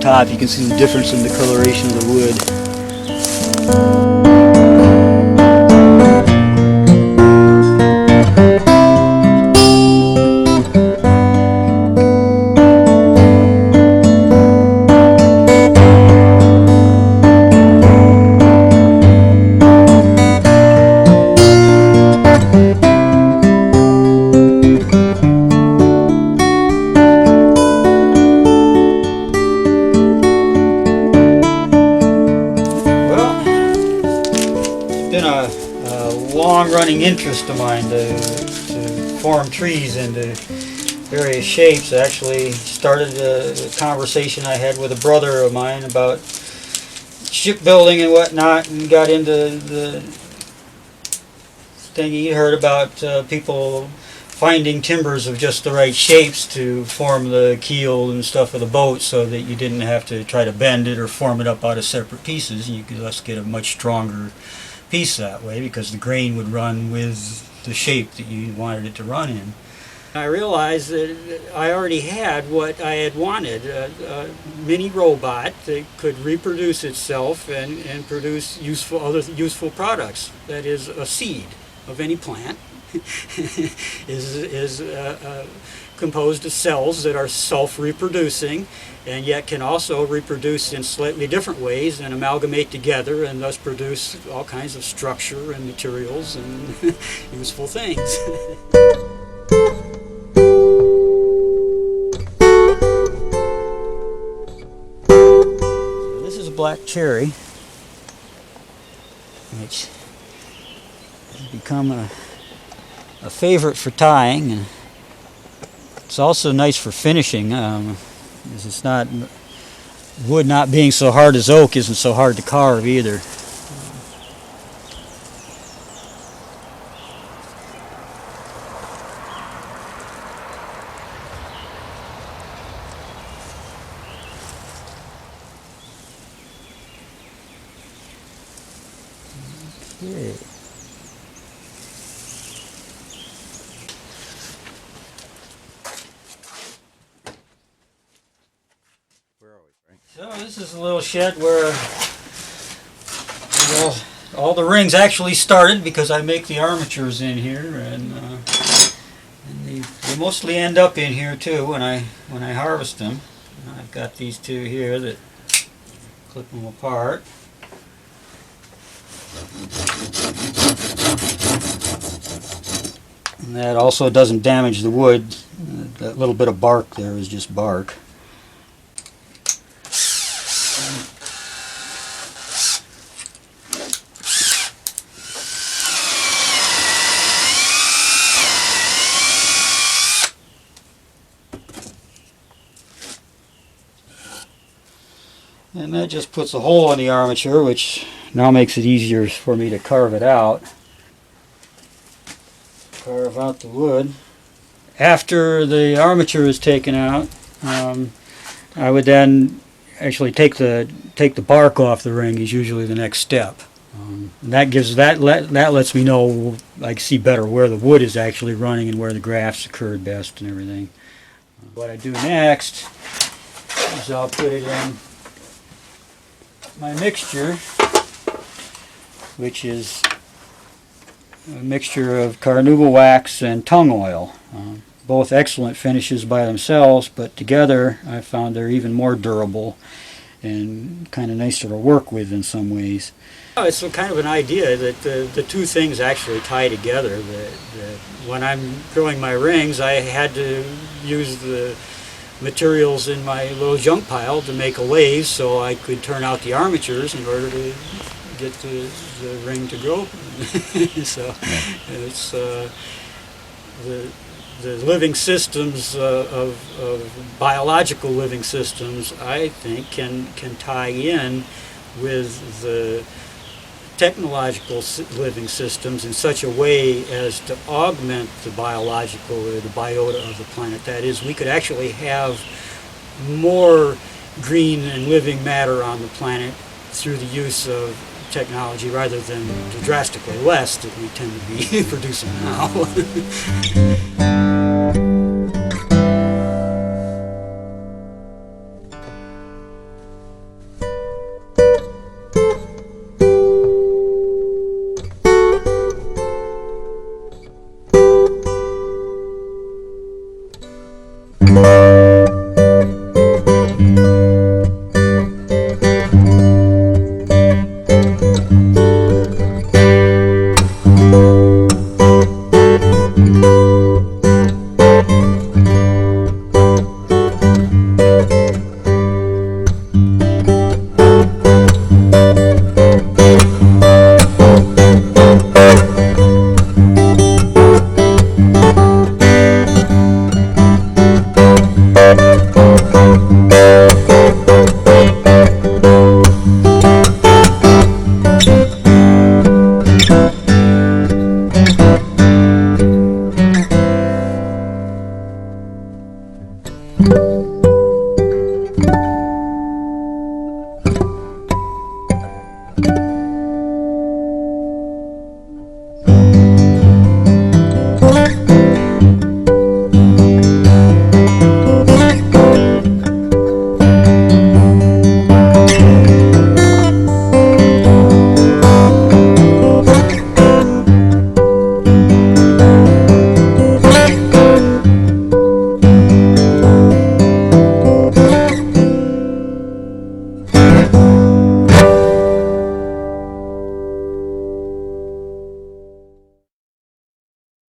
the top, you can see the difference in the coloration of the wood. Been a long-running interest of mine to form trees into various shapes. I actually started a conversation I had with a brother of mine about shipbuilding and whatnot, and got into the thing he heard about people finding timbers of just the right shapes to form the keel and stuff of the boat, so that you didn't have to try to bend it or form it up out of separate pieces. You could just get a much stronger piece that way, because the grain would run with the shape that you wanted it to run in. I realized that I already had what I had wanted, a mini robot that could reproduce itself and produce other useful products. That is, a seed of any plant is composed of cells that are self-reproducing, and yet can also reproduce in slightly different ways and amalgamate together, and thus produce all kinds of structure and materials and useful things. So this is a black cherry, which has become a favorite for tying, and it's also nice for finishing. It's not, wood not being so hard as oak isn't so hard to carve either. Okay. So this is a little shed where all the rings actually started, because I make the armatures in here, and they mostly end up in here too when I harvest them. I've got these two here that clip them apart. And that also doesn't damage the wood. That little bit of bark there is just bark. And that just puts a hole in the armature, which now makes it easier for me to carve it out. Carve out the wood. After the armature is taken out, I would then actually take the bark off the ring. Is usually the next step. And that lets me know, I can see better where the wood is actually running and where the grafts occurred best and everything. What I do next is I'll put it in my mixture, which is a mixture of carnauba wax and tung oil. Both excellent finishes by themselves, but together I found they're even more durable and kind of nicer to work with in some ways. It's kind of an idea that the two things actually tie together. That when I'm drilling my rings, I had to use the materials in my little junk pile to make a lathe, so I could turn out the armatures in order to get the ring to go. So it's the living systems of biological living systems, I think, can tie in with the technological living systems in such a way as to augment the biological or the biota of the planet. That is, we could actually have more green and living matter on the planet through the use of technology, rather than the drastically less that we tend to be producing now. you.